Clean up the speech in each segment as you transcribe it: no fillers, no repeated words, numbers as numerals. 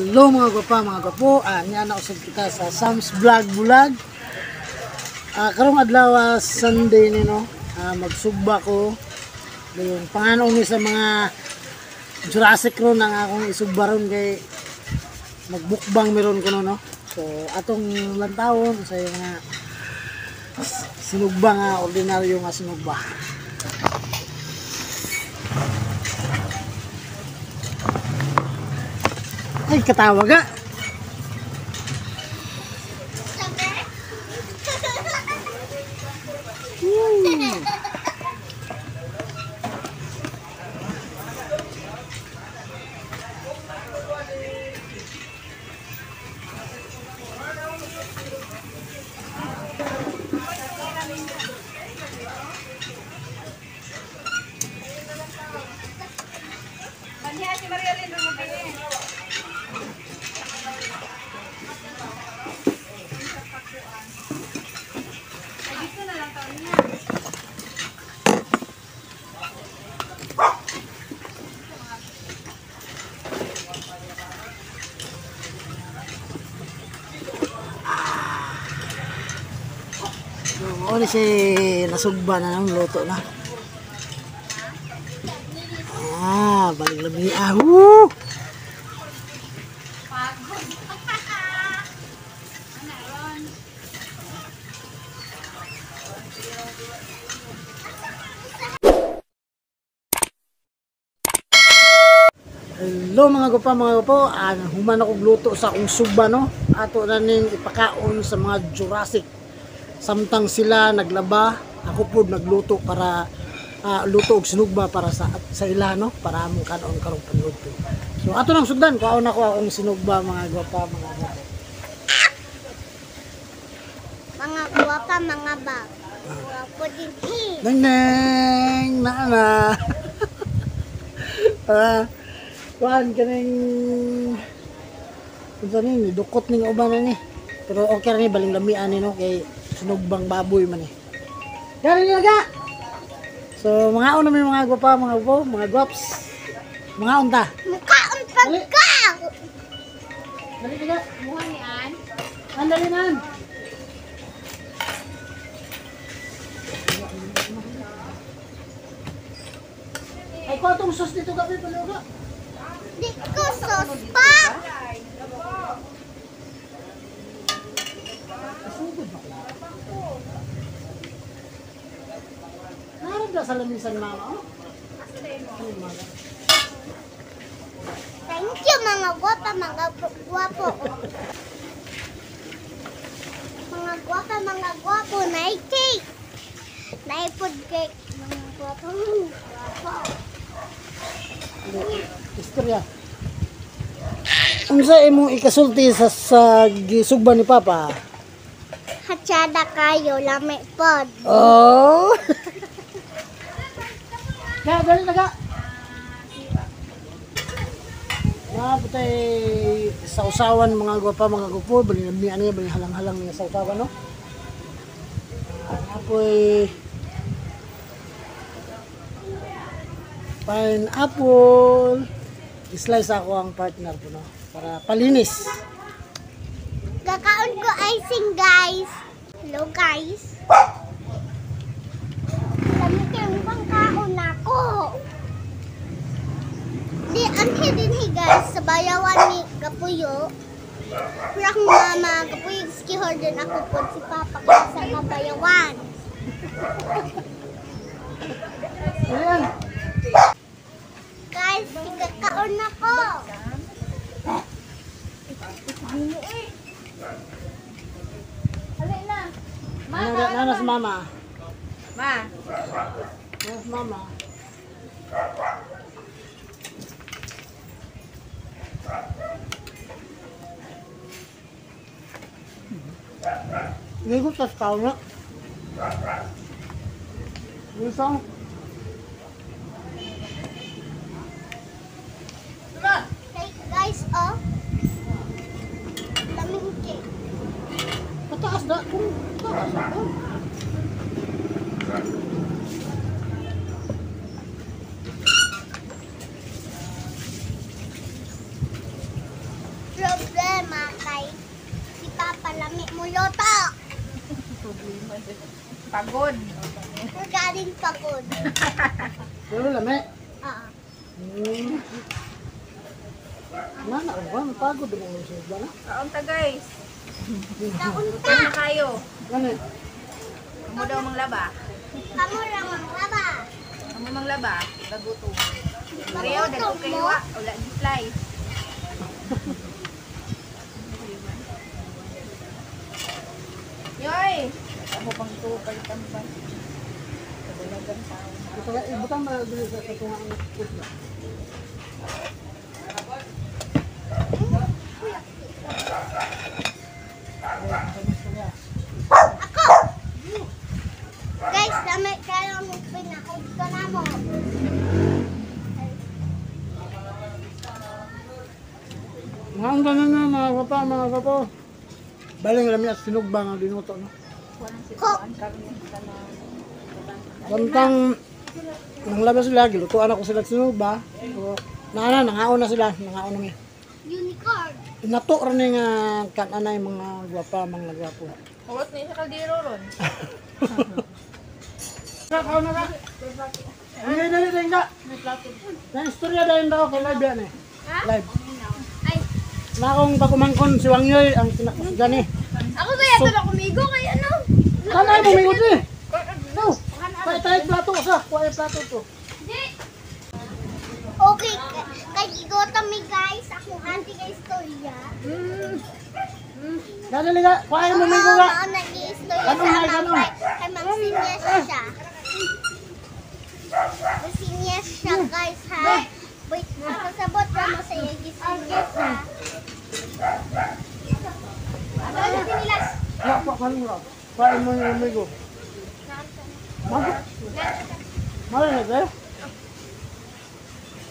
Hello mga gwapa, mga gwapo. Yan ako kita sa Sam's Vlog Bulag. Karong adlaw Sunday ni no. Magsugba ko. Yung panganong ni sa mga Jurassic ron ang akong isugba ron kay magbukbang meron ko no. So atong lantawon sa mga sinugba nga ordinaryo nga sinugba. Ay, katawa ka. Ano si nasugba na ng luto na. Balik lami. Woo! Hello mga gupa, human ako gluto sa akong sugba no. Ato na ning ipakaon sa mga Jurassic. Samtang sila naglaba, ako po nagluto para luto og sinugba para sa ila no, para among kanon karong panluto. So ato nang sugdan, kaon ako akong sinugba mga guwapa, mga guwapa. Mga guwapa, mga bag. Guwapo din. Neng na. Kuan kaning unsa ni dukot ning uban na ni. Pero okay ra ni baling lamian ni no kay sinugbang baboy man eh. Dali naga. So mga una may mga gwapa, mga upo, mga gwaps. Mga unta. Mukhaon pagka. Dali naga. Muha ni An. Andali nan. Ay ko tong sus dito gabi paluga. Di ko sos pa. Narap na sa lamisan mama, oh. Thank you mga guwapa, mga guwapo. Mga guwapa, mga guwapo. Night cake. Night food cake. Mga guwapa, guwapo. Istorya. Unsa imong ikasulti sa gisugba ni Papa? Hatsada kayo, lami pod. Oh. Kaya dali naga. Putay sa usawan mga gwapa, mga gupo, bali niya bali halang-halang niya sa usawan no. Apoy pineapple. Slice ako ang partner ko no para palinis. Kakaon ko icing, guys. Hello, guys. Lamig yung bang kaon ako. Di, anhe din guys. Sa bayawan ni Kapuyo. Pura akong mama. Kapuyo, skihor din ako po si Papa kasi sa mabayawan. Ayan. Guys, kakaon ako. Alay na. Nanas mama. Ma. Nanas mama. Ini gue tas tau na. Bisa. Hey guys, oh. Lamig cake. Pataas na. Pataas na. Pagod. Galing pagod. Pero lami. Ah. Nana, ano ba? Pagod mo sa sugba na? Kaunta guys. Kaunta. Ano kayo? Gani. Kamu daw manglaba. Kamu lang ang laba. Kamu manglaba. Gagutom. Mario, dalaw kayo wa. Wala di slice. Yoy! Ako pang to, palitan ba? Kabulagan tao. Ito ka, ibutang ba dili sa tunga ng kusla? Ako! Guys, dami kayo ng pinakot ko na mo. Mga ganun na mga kapa, mga kapo. Baling lami at sinugba nga dinuto, no? Ko! Samtang nang labas sila, gilutuan ako sila sinugba. So, nangaon na sila, nangaon na mi. Unicorn! Nato rin nga kananay mga gwapa, mga gwapo. Huwag na sa kaldero ron. Kau na ka? Ay, dali, dali, ka. Na istorya dahil daw kay live yan eh. Live. Ay! Na akong pagkumangkon si Wangyoy ang pinakasigan eh. Ako kaya ito na kumigo kay ano? Kanay mo mingot eh. No. Tayo plato sa, kuha plato to. Okay, kay gigotom mi guys. Ako anti kay istorya. Dali ka, kuha mo mingot ka. Oo, nag-i-istorya Ganun sa na, ganun. kay Magsinyas siya. Magsinyas siya guys ha. Wait, nakasabot pa mo sa iyo gisinyas ha. Ano na sinilas? Kuha mo. Kuha mo yung mingot. Mago. Mali na tayo.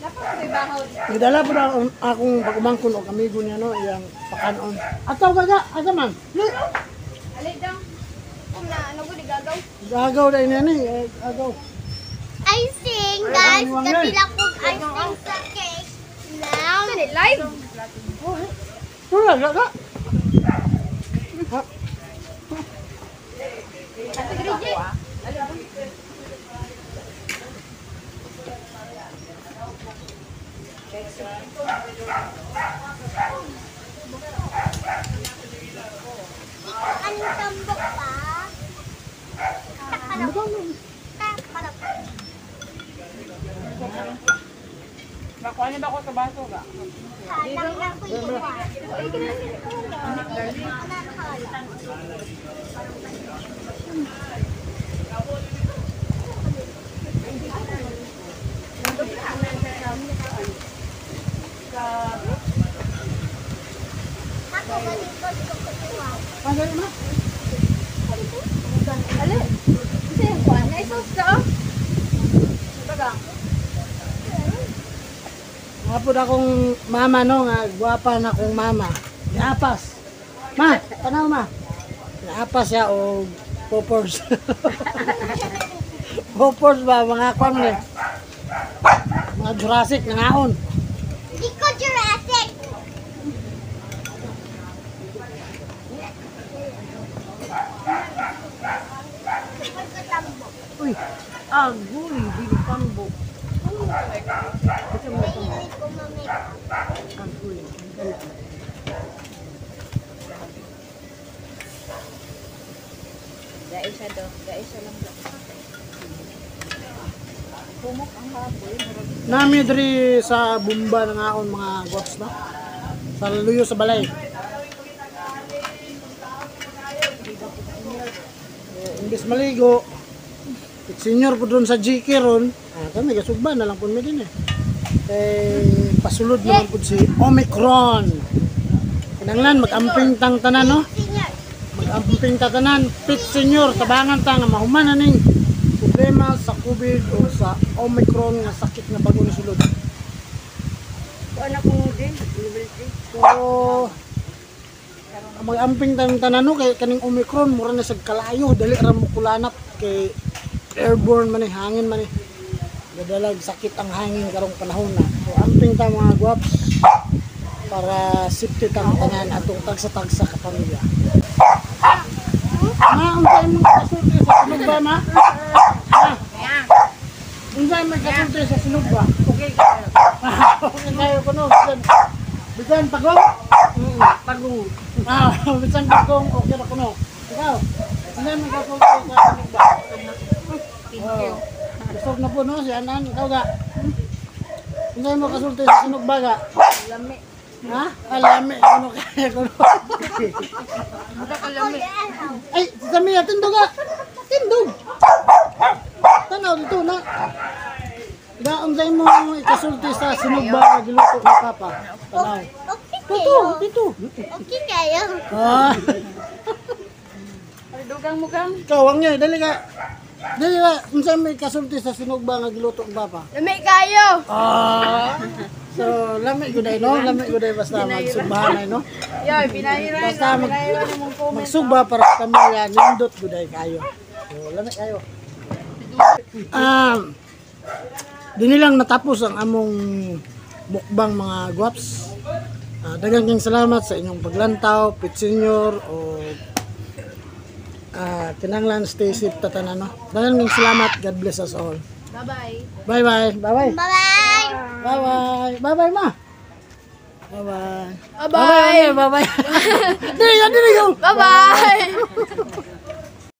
Dapat may bahaw. Nidala po na akong pagkumangkon o kamigo niya no, iyang pakanon. Ataw ka ka, asa man? Alay daw. Kung na ano ko di gagaw. Agaw na ina ni, agaw. I sing guys, Ay, kabila ko I sing sa cake. Now, Live? Oh, eh. Tula, ka. Ha? Ate Grigi. ang tambok pa. Ano ba? Takparap. Nakuha niyo ba ako sa baso ga? Halang ako yun. Ay, kinakalit ko lang. Ako, balingkod ko kutuwa. Ano na? Ali. Kasi yung kuha na isos ka oh. Bagang. Nga po na akong mama no, nga gwapa na akong mama. Niapas. Ma, tanaw ma. Niapas siya o poppers. Poppers ba, mga kwan eh. Mga Jurassic, nangaon. Di ko Jurassic. Magkatambok. Uy, agoy, di ko tambo. Mahilig ko mamit. Agoy. Gaisa do. Gaisa lang do. Pumok ang baboy. Nami diri sa bumba nangaon mga gots no. Sa luyo sa balay. Imbis maligo, senior po doon sa GK ron, kami gasugba na lang po mi din eh. Pasulod naman po si Omicron. Kinanglan, mag-amping tang tanan no? Senior. Mag-amping tatanan, pit senior, tabangan ta nga mahuman na ning problema sa COVID o sa Omicron nga sakit nga bago ni sulod. Kuha na kong din. So, mag-amping tang tanan no, kay kaning Omicron, mura na sa kalayo, dali ra mo kulanap kay airborne man eh, hangin man eh. Gadalag sakit ang hangin karong panahon na. So, amping ta mga guwaps para safety tang tanan atong tagsa-tagsa ka pamilya. unsay mo kasulti sa sinugba ma? Ha? Ayan. Unsay mo kasulti sa sinugba? Okay kayo. Okay kayo kuno. Bisan pagong? Pagong. Bisan pagong okay ra kuno. Ikaw. Unsay mo kasulti sa sinugba? Thank you. Busog na po no si Anan, ikaw ga. Unsay mo kasulti sa sinugba ga? Lami. Ha? Alami kuno kaya kuno. Buta ka lami. Ay, sa Mia tindog ga. Tindog. Tanaw dito na. Ga unsay mo ikasulti sa sinugba nga giluto ni Papa? Tanaw. Okay Dito, kayo. dito. Okay kayo. Ah, Dugang mo kang. kawang niya, dali ka. Dali ka, unsay mo ikasulti sa sinugba nga giluto ni Papa? Lami kayo. Ah. So, lami guday no? Lami guday basta magsugbahan no? Yoy, pinahiran. Basta Pinahiran yung mong comment. magsugba para sa pamilya, nindot guday kayo. So, lami kayo. Dini lang natapos ang among mukbang mga guwaps. Daghang kang salamat sa inyong paglantaw, Pit Senior o kinanglan stay safe tatanan no. Daghang kang salamat. God bless us all. Bye-bye. Bye-bye. Bye-bye. Bye-bye. Bye-bye. Bye-bye ma. Bye-bye. Bye-bye. Bye-bye. Dili ka, dili ka. Bye-bye.